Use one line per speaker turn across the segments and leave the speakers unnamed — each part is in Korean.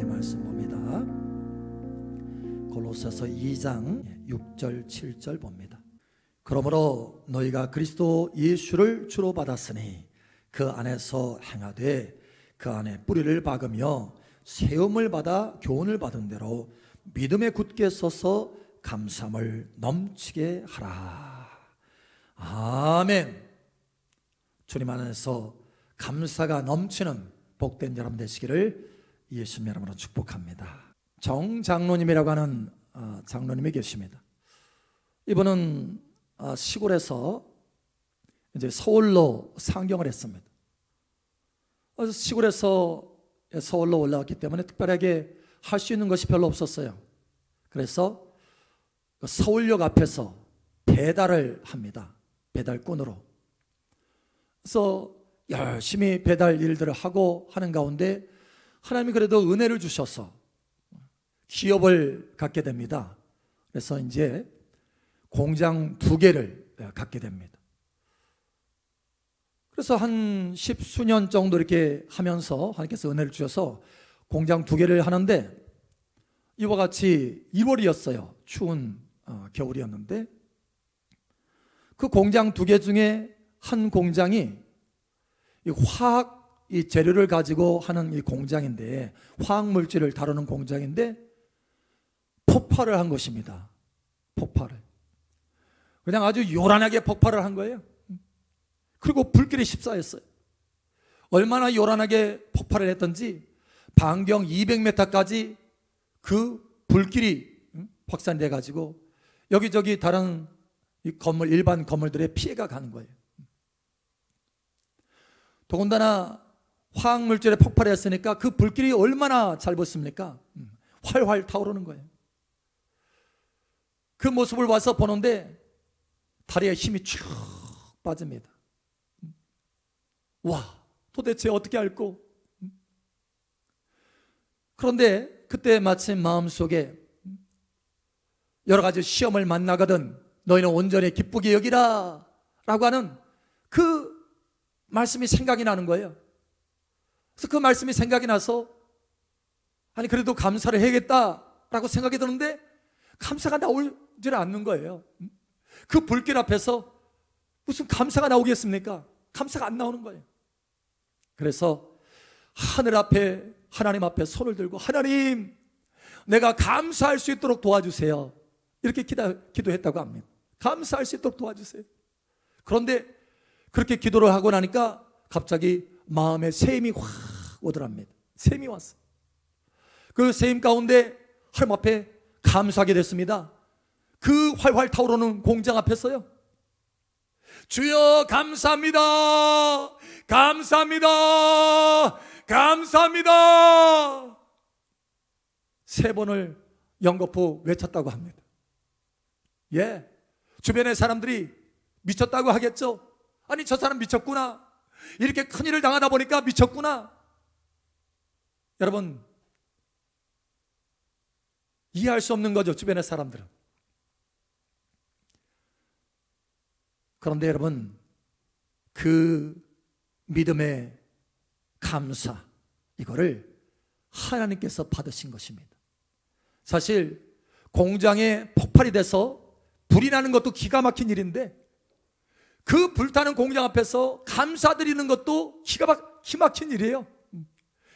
하나님 말씀 봅니다. 골로새서 2장 6절 7절 봅니다. 그러므로 너희가 그리스도 예수를 주로 받았으니 그 안에서 행하되 그 안에 뿌리를 박으며 세움을 받아 교훈을 받은 대로 믿음에 굳게 서서 감사함을 넘치게 하라. 아멘. 주님 안에서 감사가 넘치는 복된 여러분 되시기를 예수님 이름으로 축복합니다. 정 장로님이라고 하는 장로님이 계십니다. 이분은 시골에서 이제 서울로 상경을 했습니다. 시골에서 서울로 올라왔기 때문에 특별하게 할 수 있는 것이 별로 없었어요. 그래서 서울역 앞에서 배달을 합니다. 배달꾼으로. 그래서 열심히 배달 일들을 하고 하는 가운데 하나님이 그래도 은혜를 주셔서 기업을 갖게 됩니다. 그래서 이제 공장 2개를 갖게 됩니다. 그래서 한 10수년 정도 이렇게 하면서 하나님께서 은혜를 주셔서 공장 2개를 하는데, 이와 같이 1월이었어요. 추운 겨울이었는데, 그 공장 2개 중에 한 공장이 이 화학 이 재료를 가지고 하는 이 공장인데, 화학 물질을 다루는 공장인데 폭발을 한 것입니다. 폭발을 그냥 아주 요란하게 폭발을 한 거예요. 그리고 불길이 휩싸였어요. 얼마나 요란하게 폭발을 했던지 반경 200m까지 그 불길이 확산돼 가지고 여기저기 다른 이 건물, 일반 건물들의 피해가 가는 거예요. 더군다나 화학물질에 폭발했으니까 그 불길이 얼마나 잘 붙습니까? 활활 타오르는 거예요. 그 모습을 와서 보는데 다리에 힘이 쭉 빠집니다. 와, 도대체 어떻게 할꼬? 그런데 그때 마침 마음속에 여러 가지 시험을 만나거든 너희는 온전히 기쁘게 여기라 라고 하는 그 말씀이 생각이 나는 거예요. 그래서 그 말씀이 생각이 나서 아니 그래도 감사를 해야겠다라고 생각이 드는데 감사가 나오질 않는 거예요. 그 불길 앞에서 무슨 감사가 나오겠습니까? 감사가 안 나오는 거예요. 그래서 하늘 앞에, 하나님 앞에 손을 들고 하나님 내가 감사할 수 있도록 도와주세요, 이렇게 기도했다고 합니다. 감사할 수 있도록 도와주세요. 그런데 그렇게 기도를 하고 나니까 갑자기 마음에 세임이 확 오더랍니다. 세임이 왔어요. 그 세임 가운데 하나님 앞에 감사하게 됐습니다. 그 활활 타오르는 공장 앞에서요, 주여 감사합니다, 감사합니다, 감사합니다 3번을 연거푸 외쳤다고 합니다. 예, 주변의 사람들이 미쳤다고 하겠죠. 아니 저 사람 미쳤구나, 이렇게 큰일을 당하다 보니까 미쳤구나. 여러분 이해할 수 없는 거죠, 주변의 사람들은. 그런데 여러분 그 믿음의 감사, 이거를 하나님께서 받으신 것입니다. 사실 공장에 폭발이 돼서 불이 나는 것도 기가 막힌 일인데 그 불타는 공장 앞에서 감사드리는 것도 기가 막힌 일이에요.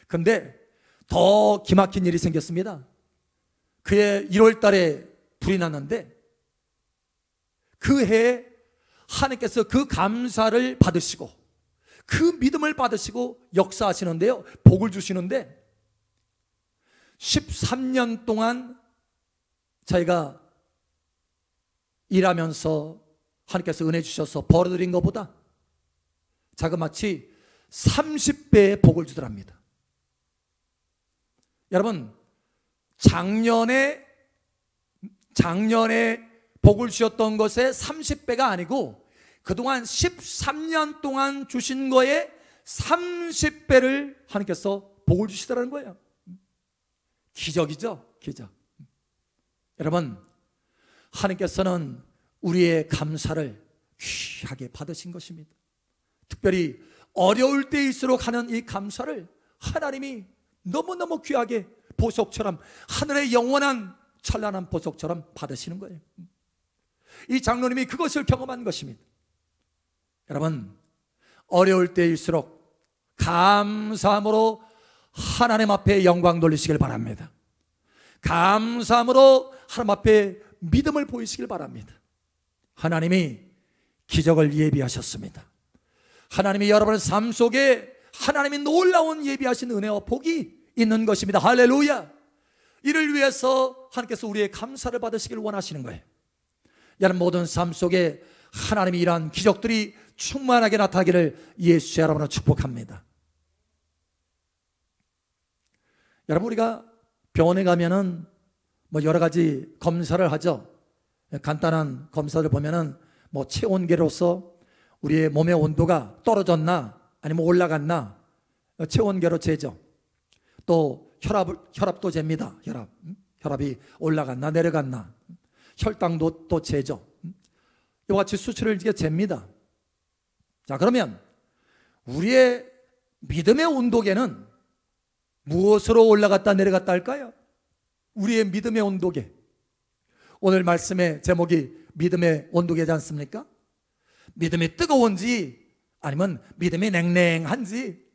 그런데 더 기막힌 일이 생겼습니다. 그해 1월 달에 불이 났는데 그 해에 하나님께서 그 감사를 받으시고 그 믿음을 받으시고 역사하시는데요, 복을 주시는데 13년 동안 저희가 일하면서 하나님께서 은혜 주셔서 벌어들인 것보다 자그마치 30배의 복을 주더랍니다. 여러분 작년에 복을 주셨던 것의 30배가 아니고 그동안 13년 동안 주신 거에 30배를 하나님께서 복을 주시더라는 거예요. 기적이죠, 기적. 여러분 하나님께서는 우리의 감사를 귀하게 받으신 것입니다. 특별히 어려울 때일수록 하는 이 감사를 하나님이 너무너무 귀하게 보석처럼, 하늘의 영원한 찬란한 보석처럼 받으시는 거예요. 이 장로님이 그것을 경험한 것입니다. 여러분, 어려울 때일수록 감사함으로 하나님 앞에 영광 돌리시길 바랍니다. 감사함으로 하나님 앞에 믿음을 보이시길 바랍니다. 하나님이 기적을 예비하셨습니다. 하나님이 여러분의 삶 속에 하나님이 놀라운 예비하신 은혜와 복이 있는 것입니다. 할렐루야. 이를 위해서 하나님께서 우리의 감사를 받으시길 원하시는 거예요. 여러분 모든 삶 속에 하나님이 이러한 기적들이 충만하게 나타나기를 예수 여러분을 축복합니다. 여러분, 우리가 병원에 가면은 뭐 여러 가지 검사를 하죠. 간단한 검사를 보면은 뭐 체온계로서 우리의 몸의 온도가 떨어졌나 아니면 올라갔나 체온계로 재죠. 또 혈압도 잽니다. 혈압이 올라갔나 내려갔나, 혈당도 또 재죠. 이와 같이 수치를 이렇게 잽니다. 자, 그러면 우리의 믿음의 온도계는 무엇으로 올라갔다 내려갔다 할까요? 우리의 믿음의 온도계. 오늘 말씀의 제목이 믿음의 온도계지 않습니까? 믿음이 뜨거운지 아니면 믿음이 냉랭한지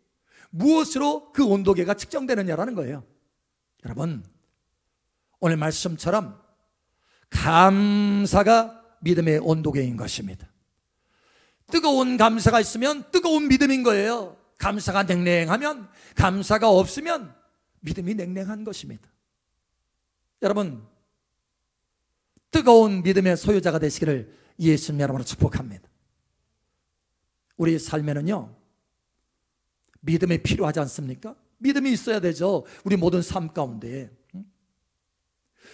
무엇으로 그 온도계가 측정되느냐라는 거예요. 여러분, 오늘 말씀처럼 감사가 믿음의 온도계인 것입니다. 뜨거운 감사가 있으면 뜨거운 믿음인 거예요. 감사가 냉랭하면, 감사가 없으면 믿음이 냉랭한 것입니다. 여러분, 뜨거운 믿음의 소유자가 되시기를 예수님 여러분으로 축복합니다. 우리 삶에는요, 믿음이 필요하지 않습니까? 믿음이 있어야 되죠. 우리 모든 삶 가운데.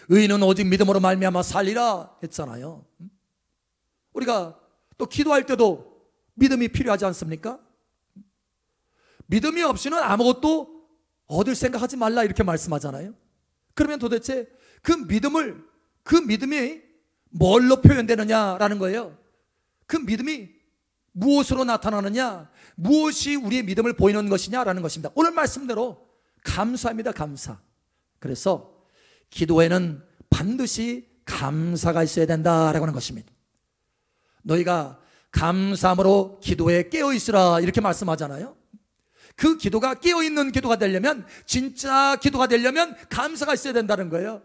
의인은 오직 믿음으로 말미암아 살리라 했잖아요. 우리가 또 기도할 때도 믿음이 필요하지 않습니까? 믿음이 없이는 아무것도 얻을 생각하지 말라 이렇게 말씀하잖아요. 그러면 도대체 그 믿음이 뭘로 표현되느냐라는 거예요. 그 믿음이 무엇으로 나타나느냐, 무엇이 우리의 믿음을 보이는 것이냐라는 것입니다. 오늘 말씀대로 감사합니다. 감사. 그래서 기도에는 반드시 감사가 있어야 된다라고 하는 것입니다. 너희가 감사함으로 기도에 깨어있으라 이렇게 말씀하잖아요. 그 기도가 깨어있는 기도가 되려면, 진짜 기도가 되려면 감사가 있어야 된다는 거예요.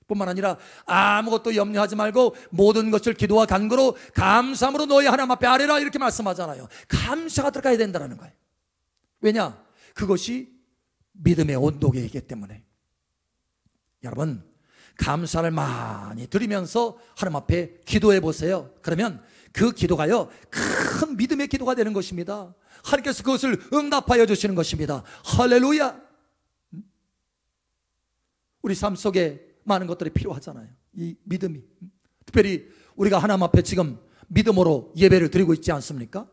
뿐만 아니라 아무것도 염려하지 말고 모든 것을 기도와 간구로 감사함으로 너희 하나님 앞에 아뢰라 이렇게 말씀하잖아요. 감사가 들어가야 된다는 거예요. 왜냐? 그것이 믿음의 온도계이기 때문에. 여러분, 감사를 많이 드리면서 하나님 앞에 기도해 보세요. 그러면 그 기도가요, 큰 믿음의 기도가 되는 것입니다. 하나님께서 그것을 응답하여 주시는 것입니다. 할렐루야. 우리 삶 속에 많은 것들이 필요하잖아요. 이 믿음이. 특별히 우리가 하나님 앞에 지금 믿음으로 예배를 드리고 있지 않습니까?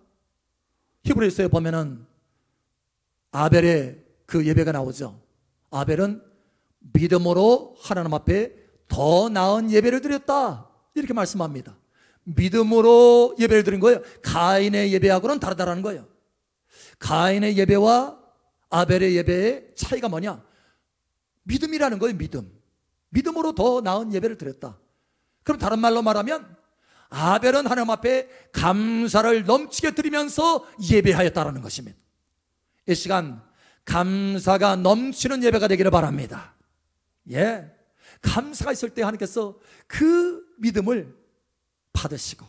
히브리서에 보면은 아벨의 그 예배가 나오죠. 아벨은 믿음으로 하나님 앞에 더 나은 예배를 드렸다 이렇게 말씀합니다. 믿음으로 예배를 드린 거예요. 가인의 예배하고는 다르다라는 거예요. 가인의 예배와 아벨의 예배의 차이가 뭐냐? 믿음이라는 거예요. 믿음으로 더 나은 예배를 드렸다. 그럼 다른 말로 말하면 아벨은 하나님 앞에 감사를 넘치게 드리면서 예배하였다라는 것입니다. 이 시간 감사가 넘치는 예배가 되기를 바랍니다. 예, 감사가 있을 때 하나님께서 그 믿음을 받으시고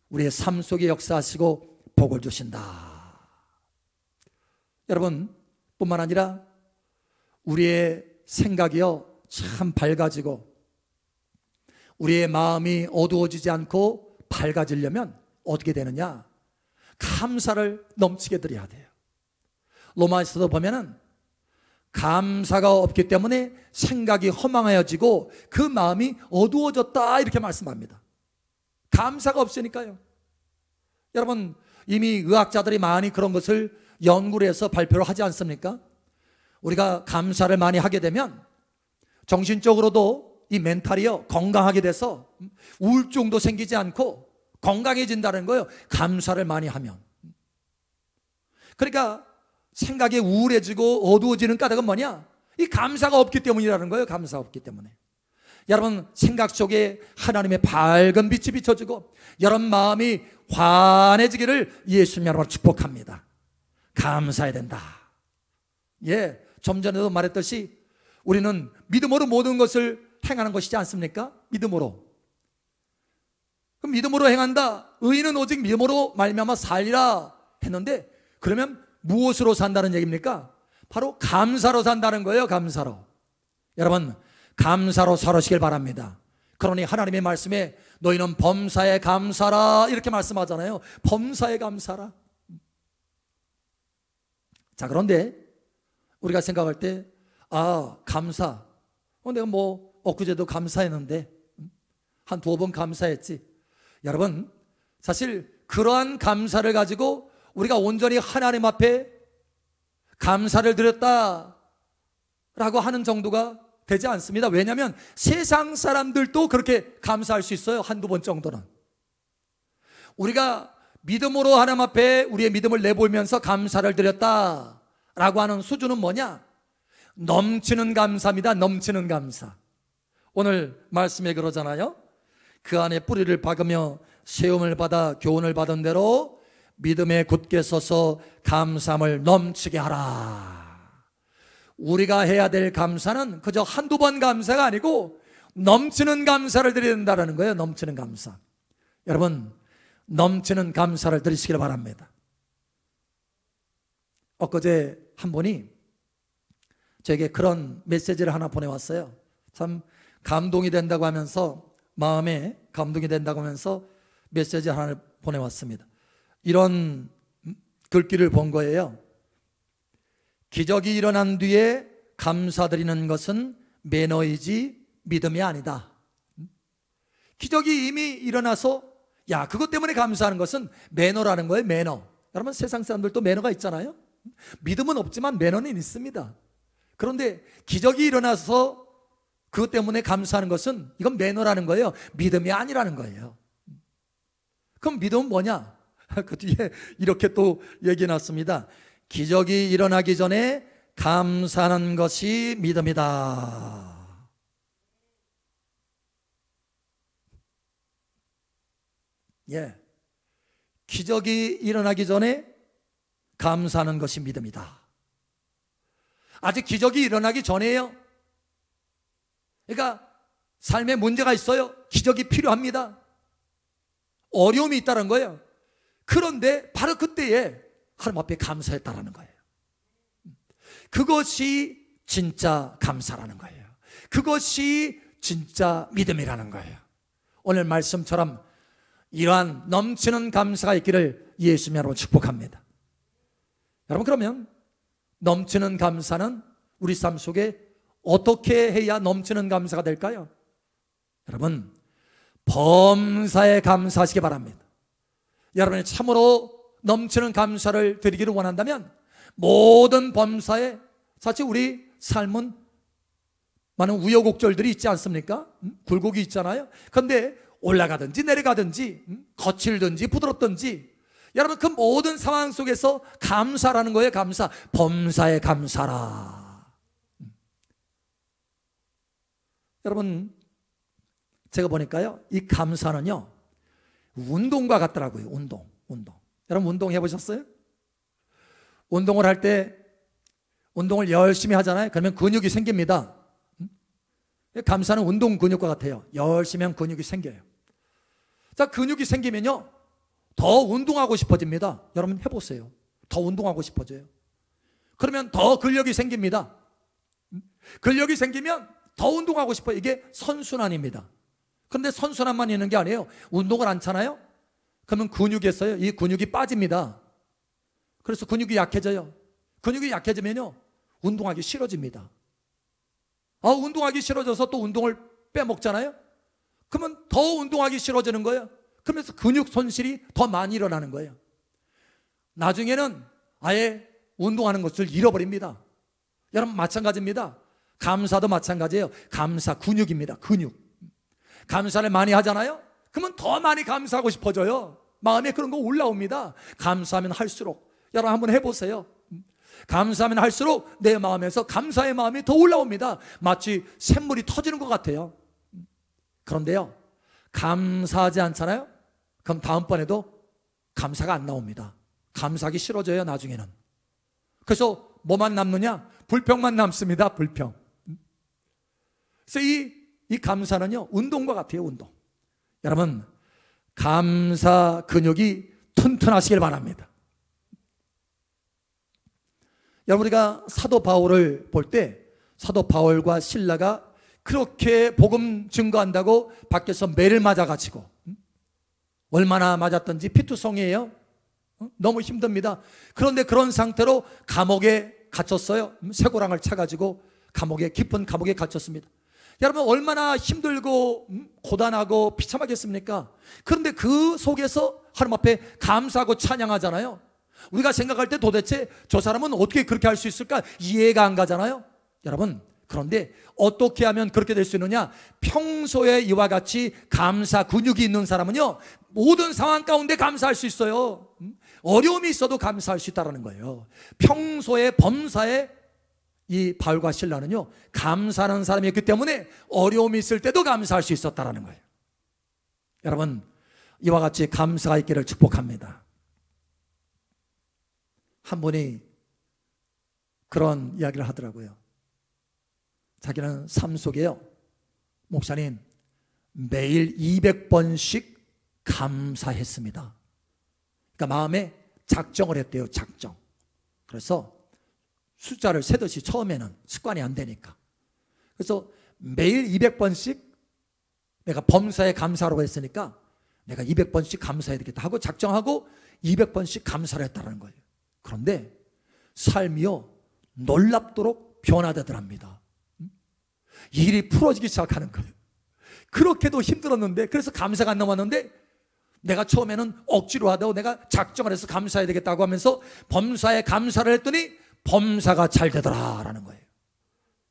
우리의 삶 속에 역사하시고 복을 주신다. 여러분, 뿐만 아니라 우리의 생각이요 참 밝아지고 우리의 마음이 어두워지지 않고 밝아지려면 어떻게 되느냐? 감사를 넘치게 드려야 돼요. 로마서도 보면은 감사가 없기 때문에 생각이 허망하여지고 그 마음이 어두워졌다 이렇게 말씀합니다. 감사가 없으니까요. 여러분, 이미 의학자들이 많이 그런 것을 연구를 해서 발표를 하지 않습니까? 우리가 감사를 많이 하게 되면 정신적으로도 이 멘탈이요 건강하게 돼서 우울증도 생기지 않고 건강해진다는 거예요. 감사를 많이 하면. 그러니까 생각이 우울해지고 어두워지는 까닭은 뭐냐? 이 감사가 없기 때문이라는 거예요. 감사가 없기 때문에. 여러분 생각 속에 하나님의 밝은 빛이 비춰지고 여러분 마음이 환해지기를 예수님 여러분 축복합니다. 감사해야 된다. 예, 좀 전에도 말했듯이 우리는 믿음으로 모든 것을 행하는 것이지 않습니까? 믿음으로. 그럼 믿음으로 행한다. 의인은 오직 믿음으로 말미암아 살리라 했는데 그러면 무엇으로 산다는 얘기입니까? 바로 감사로 산다는 거예요. 감사로. 여러분 감사로 살으시길 바랍니다. 그러니 하나님의 말씀에 너희는 범사에 감사라 이렇게 말씀하잖아요. 범사에 감사라. 자, 그런데 우리가 생각할 때 감사. 내가 엊그제도 감사했는데 한 2번 감사했지. 여러분 사실 그러한 감사를 가지고 우리가 온전히 하나님 앞에 감사를 드렸다라고 하는 정도가 되지 않습니다. 왜냐하면 세상 사람들도 그렇게 감사할 수 있어요. 1-2번 정도는. 우리가 믿음으로 하나님 앞에 우리의 믿음을 내보이면서 감사를 드렸다라고 하는 수준은 뭐냐? 넘치는 감사입니다. 넘치는 감사. 오늘 말씀에 그러잖아요. 그 안에 뿌리를 박으며 세움을 받아 교훈을 받은 대로 믿음에 굳게 서서 감사함을 넘치게 하라. 우리가 해야 될 감사는 그저 1-2번 감사가 아니고 넘치는 감사를 드려야 된다는 거예요. 넘치는 감사. 여러분 넘치는 감사를 드리시길 바랍니다. 엊그제 한 분이 저에게 그런 메시지를 하나 보내왔어요. 참 감동이 된다고 하면서 마음에 감동이 된다고 하면서 메시지 하나를 보내왔습니다. 이런 글귀를 본 거예요. 기적이 일어난 뒤에 감사드리는 것은 매너이지 믿음이 아니다. 기적이 이미 일어나서 그것 때문에 감사하는 것은 매너라는 거예요. 매너. 여러분 세상 사람들도 매너가 있잖아요. 믿음은 없지만 매너는 있습니다. 그런데 기적이 일어나서 그것 때문에 감사하는 것은 이건 매너라는 거예요. 믿음이 아니라는 거예요. 그럼 믿음은 뭐냐? 그 뒤에 이렇게 또 얘기 났습니다. 기적이 일어나기 전에 감사하는 것이 믿음이다. 기적이 일어나기 전에 감사하는 것이 믿음이다. 아직 기적이 일어나기 전에요. 그러니까 삶에 문제가 있어요. 기적이 필요합니다. 어려움이 있다는 거예요. 그런데 바로 그때에 하나님 앞에 감사했다라는 거예요. 그것이 진짜 감사라는 거예요. 그것이 진짜 믿음이라는 거예요. 오늘 말씀처럼 이러한 넘치는 감사가 있기를 예수님 여러분 축복합니다. 여러분 그러면 넘치는 감사는 우리 삶 속에 어떻게 해야 넘치는 감사가 될까요? 여러분 범사에 감사하시기 바랍니다. 여러분이 참으로 넘치는 감사를 드리기를 원한다면 모든 범사에, 사실 우리 삶은 많은 우여곡절들이 있지 않습니까? 굴곡이 있잖아요. 그런데 올라가든지 내려가든지 거칠든지 부드럽든지 여러분 그 모든 상황 속에서 감사라는 거예요. 감사. 범사에 감사라. 여러분 제가 보니까요 이 감사는요 운동과 같더라고요. 운동. 여러분 운동 해보셨어요? 운동을 할 때 운동을 열심히 하잖아요. 그러면 근육이 생깁니다. 감사는 운동 근육과 같아요. 열심히 하면 근육이 생겨요. 자, 근육이 생기면요 더 운동하고 싶어집니다. 여러분 해보세요. 더 운동하고 싶어져요. 그러면 더 근력이 생깁니다. 근력이 생기면 더 운동하고 싶어요. 이게 선순환입니다. 그런데 선순환만 있는 게 아니에요. 운동을 안 차나요? 그러면 근육에서요 이 근육이 빠집니다. 그래서 근육이 약해져요. 근육이 약해지면요 운동하기 싫어집니다. 운동하기 싫어져서 또 운동을 빼먹잖아요. 그러면 더 운동하기 싫어지는 거예요. 그러면서 근육 손실이 더 많이 일어나는 거예요. 나중에는 아예 운동하는 것을 잃어버립니다. 여러분 마찬가지입니다. 감사도 마찬가지예요. 감사 근육입니다. 근육. 감사를 많이 하잖아요. 그러면 더 많이 감사하고 싶어져요. 마음에 그런 거 올라옵니다. 감사하면 할수록. 여러분 한번 해보세요. 감사하면 할수록 내 마음에서 감사의 마음이 더 올라옵니다. 마치 샘물이 터지는 것 같아요. 그런데요, 감사하지 않잖아요? 그럼 다음번에도 감사가 안 나옵니다. 감사하기 싫어져요, 나중에는. 그래서 뭐만 남느냐? 불평만 남습니다. 불평. 그래서 이 감사는요, 운동과 같아요. 운동. 여러분, 감사 근육이 튼튼하시길 바랍니다. 여러분, 우리가 사도 바울을 볼 때 사도 바울과 실라가 그렇게 복음 증거한다고 밖에서 매를 맞아가지고 얼마나 맞았던지 피투성이에요. 너무 힘듭니다. 그런데 그런 상태로 감옥에 갇혔어요. 쇠고랑을 차가지고 깊은 감옥에 갇혔습니다. 여러분, 얼마나 힘들고 고단하고 비참하겠습니까? 그런데 그 속에서 하나님 앞에 감사하고 찬양하잖아요. 우리가 생각할 때 도대체 저 사람은 어떻게 그렇게 할 수 있을까? 이해가 안 가잖아요. 여러분, 그런데 어떻게 하면 그렇게 될 수 있느냐? 평소에 이와 같이 감사 근육이 있는 사람은요, 모든 상황 가운데 감사할 수 있어요. 어려움이 있어도 감사할 수 있다는 거예요. 평소에 범사에 이 바울과 실라는요, 감사하는 사람이었기 때문에 어려움이 있을 때도 감사할 수 있었다는 거예요. 여러분, 이와 같이 감사가 있기를 축복합니다. 한 분이 그런 이야기를 하더라고요. 자기는 삶 속에요, 목사님, 매일 200번씩 감사했습니다. 그러니까 마음에 작정을 했대요. 작정. 그래서 숫자를 세듯이, 처음에는 습관이 안 되니까. 그래서 매일 200번씩 내가 범사에 감사하라고 했으니까 내가 200번씩 감사해야 되겠다 하고 작정하고 200번씩 감사를 했다는 거예요. 그런데 삶이요, 놀랍도록 변화되더랍니다. 일이 풀어지기 시작하는 거예요. 그렇게도 힘들었는데, 그래서 감사가 안 나왔는데, 내가 처음에는 억지로 하다고 내가 작정을 해서 감사해야 되겠다고 하면서 범사에 감사를 했더니 범사가 잘 되더라라는 거예요.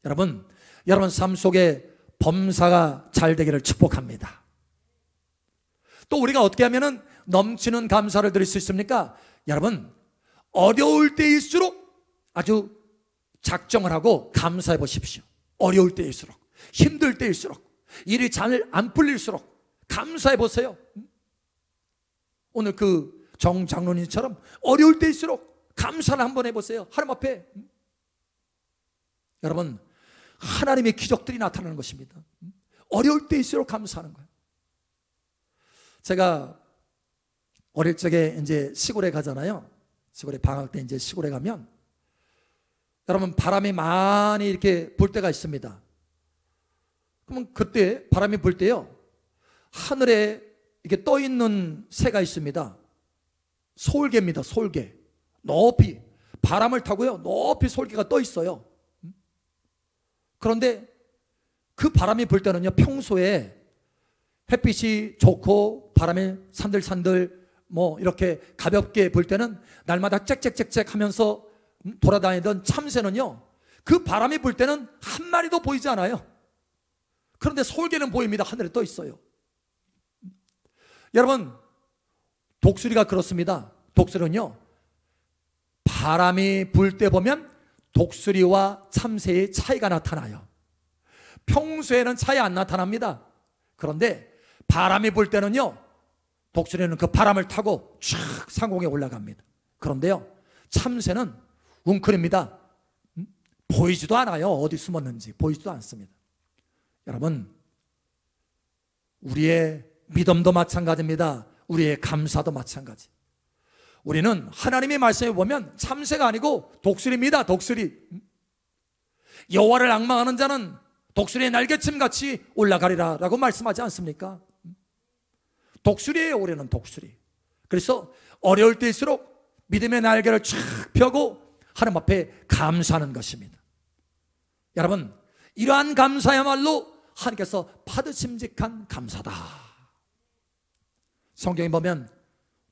여러분 삶 속에 범사가 잘 되기를 축복합니다. 또 우리가 어떻게 하면 넘치는 감사를 드릴 수 있습니까? 여러분, 어려울 때일수록 아주 작정을 하고 감사해 보십시오. 어려울 때일수록, 힘들 때일수록, 일이 잘 안 풀릴수록 감사해 보세요. 오늘 그 정 장로님처럼 어려울 때일수록 감사를 한번 해보세요. 하나님 앞에. 여러분, 하나님의 기적들이 나타나는 것입니다. 어려울 때일수록 감사하는 거예요. 제가 어릴 적에 이제 시골에 가잖아요. 시골에 방학 때 이제 시골에 가면 여러분, 바람이 많이 이렇게 불 때가 있습니다. 그러면 그때 바람이 불 때요, 하늘에 이렇게 떠 있는 새가 있습니다. 솔개입니다. 솔개. 높이 바람을 타고요, 높이 솔개가 떠 있어요. 그런데 그 바람이 불 때는요, 평소에 햇빛이 좋고 바람이 산들산들 뭐 이렇게 가볍게 불 때는 날마다 짹짹짹짹 하면서 돌아다니던 참새는요, 그 바람이 불 때는 한 마리도 보이지 않아요. 그런데 솔개는 보입니다. 하늘에 떠 있어요. 여러분, 독수리가 그렇습니다. 독수리는요, 바람이 불 때 보면 독수리와 참새의 차이가 나타나요. 평소에는 차이 안 나타납니다. 그런데 바람이 불 때는요, 독수리는 그 바람을 타고 쫙 상공에 올라갑니다. 그런데요, 참새는 웅크립니다. 보이지도 않아요. 어디 숨었는지 보이지도 않습니다. 여러분, 우리의 믿음도 마찬가지입니다. 우리의 감사도 마찬가지. 우리는 하나님의 말씀에 보면 참새가 아니고 독수리입니다. 독수리. 여호와를 앙망하는 자는 독수리의 날개침같이 올라가리라 라고 말씀하지 않습니까? 독수리예요. 우리는 독수리. 그래서 어려울 때일수록 믿음의 날개를 쫙 펴고 하나님 앞에 감사하는 것입니다. 여러분, 이러한 감사야말로 하나님께서 받으심직한 감사다. 성경에 보면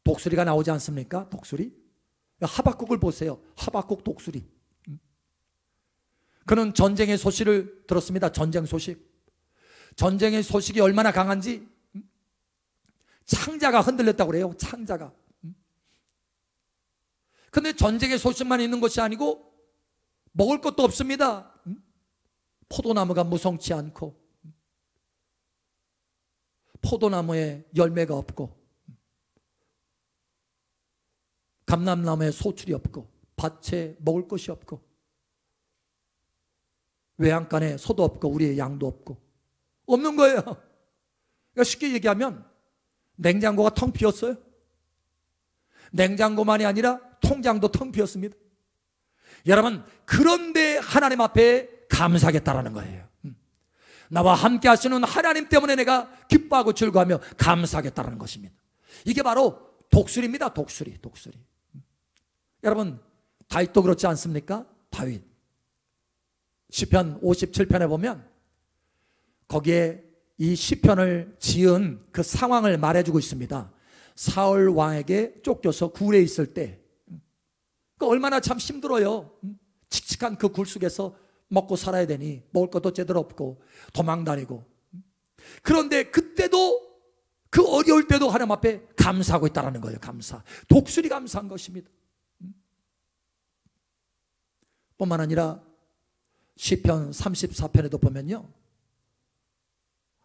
독수리가 나오지 않습니까? 독수리. 하박국을 보세요. 하박국 독수리. 그는 전쟁의 소식을 들었습니다. 전쟁 소식. 전쟁의 소식이 얼마나 강한지 창자가 흔들렸다고 그래요. 창자가. 근데 전쟁의 소식만 있는 것이 아니고 먹을 것도 없습니다. 포도나무가 무성치 않고, 포도나무에 열매가 없고, 감람나무에 소출이 없고, 밭에 먹을 것이 없고, 외양간에 소도 없고, 우리의 양도 없고, 없는 거예요. 그러니까 쉽게 얘기하면 냉장고가 텅 비었어요. 냉장고만이 아니라 통장도 텅 비었습니다. 여러분, 그런데 하나님 앞에 감사하겠다라는 거예요. 나와 함께 하시는 하나님 때문에 내가 기뻐하고 즐거워하며 감사하겠다라는 것입니다. 이게 바로 독수리입니다. 독수리. 여러분, 다윗도 그렇지 않습니까? 다윗 시편 57편에 보면 거기에 이 시편을 지은 그 상황을 말해주고 있습니다. 사울 왕에게 쫓겨서 굴에 있을 때, 얼마나 참 힘들어요. 칙칙한 그 굴 속에서 먹고 살아야 되니 먹을 것도 제대로 없고 도망다니고, 그런데 그때도, 그 어려울 때도 하나님 앞에 감사하고 있다는 거예요. 감사. 독수리 감사한 것입니다. 뿐만 아니라 시편 34편에도 보면요,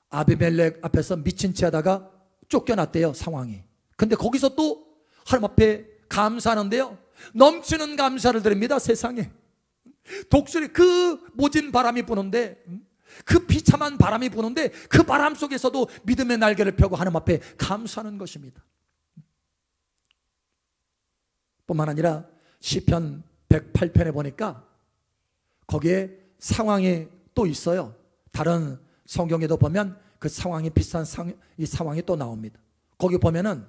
아비멜렉 앞에서 미친 채 하다가 쫓겨났대요, 상황이. 근데 거기서 또 하나님 앞에 감사하는데요, 넘치는 감사를 드립니다. 세상에 독수리, 그 모진 바람이 부는데, 그 비참한 바람이 부는데 그 바람 속에서도 믿음의 날개를 펴고 하나님 앞에 감사하는 것입니다. 뿐만 아니라 시편 108편에 보니까 거기에 상황이 또 있어요. 다른 성경에도 보면 그 상황이 비슷한 이 상황이 또 나옵니다. 거기 보면은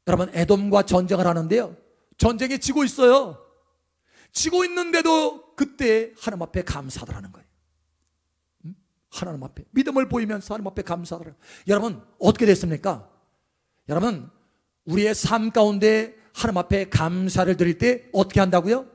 여러분, 에돔과 전쟁을 하는데요, 전쟁이 지고 있어요. 지고 있는데도 그때 하나님 앞에 감사하더라는 거예요. 하나님 앞에 믿음을 보이면서 하나님 앞에 감사하더라는 거예요. 여러분, 어떻게 됐습니까? 여러분, 우리의 삶 가운데 하나님 앞에 감사를 드릴 때 어떻게 한다고요?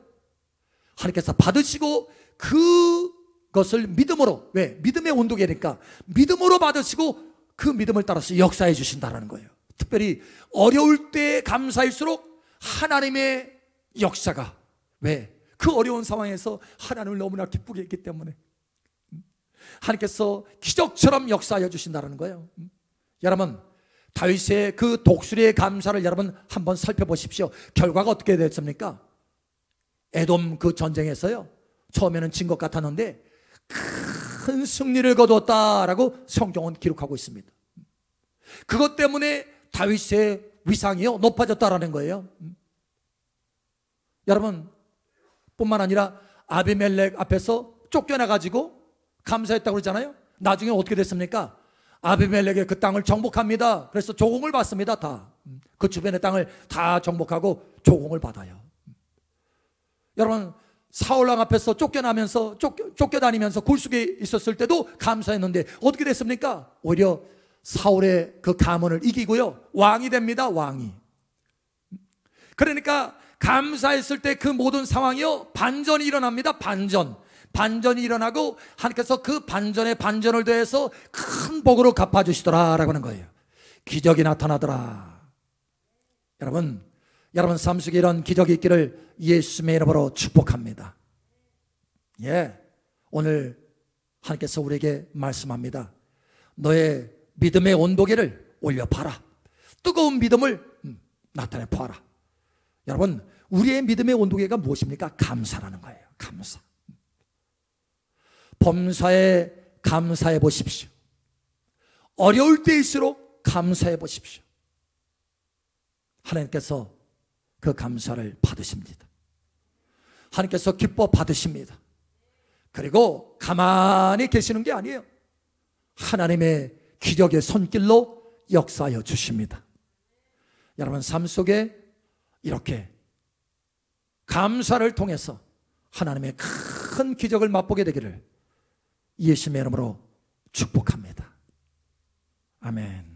하나님께서 받으시고 그것을 믿음으로, 왜? 믿음의 온도계니까 믿음으로 받으시고 그 믿음을 따라서 역사해 주신다는 거예요. 특별히 어려울 때 감사일수록 하나님의 역사가, 왜? 그 어려운 상황에서 하나님을 너무나 기쁘게 했기 때문에 하나님께서 기적처럼 역사하여 주신다는 거예요. 여러분, 다윗의 그 독수리의 감사를 여러분 한번 살펴보십시오. 결과가 어떻게 됐습니까? 에돔 그 전쟁에서요, 처음에는 진 것 같았는데 큰 승리를 거두었다라고 성경은 기록하고 있습니다. 그것 때문에 다윗의 위상이요 높아졌다라는 거예요. 여러분, 뿐만 아니라 아비멜렉 앞에서 쫓겨나가지고 감사했다고 그러잖아요. 나중에 어떻게 됐습니까? 아비멜렉의 그 땅을 정복합니다. 그래서 조공을 받습니다. 다 그 주변의 땅을 다 정복하고 조공을 받아요. 여러분, 사울왕 앞에서 쫓겨나면서 쫓겨다니면서 굴 속에 있었을 때도 감사했는데 어떻게 됐습니까? 오히려 사울의 그 가문을 이기고요, 왕이 됩니다. 왕이. 그러니까 감사했을 때 그 모든 상황이요, 반전이 일어납니다. 반전이 일어나고 하나님께서 그 반전에 반전을 더해서 큰 복으로 갚아주시더라라고 하는 거예요. 기적이 나타나더라. 여러분 삶 속에 이런 기적이 있기를 예수님의 이름으로 축복합니다. 예, 오늘 하나님께서 우리에게 말씀합니다. 너의 믿음의 온도계를 올려봐라. 뜨거운 믿음을 나타내 보아라. 여러분, 우리의 믿음의 온도계가 무엇입니까? 감사라는 거예요. 감사. 범사에 감사해 보십시오. 어려울 때일수록 감사해 보십시오. 하나님께서 그 감사를 받으십니다. 하나님께서 기뻐 받으십니다. 그리고 가만히 계시는 게 아니에요. 하나님의 기적의 손길로 역사하여 주십니다. 여러분, 삶 속에 이렇게 감사를 통해서 하나님의 큰 기적을 맛보게 되기를 예수님의 이름으로 축복합니다. 아멘.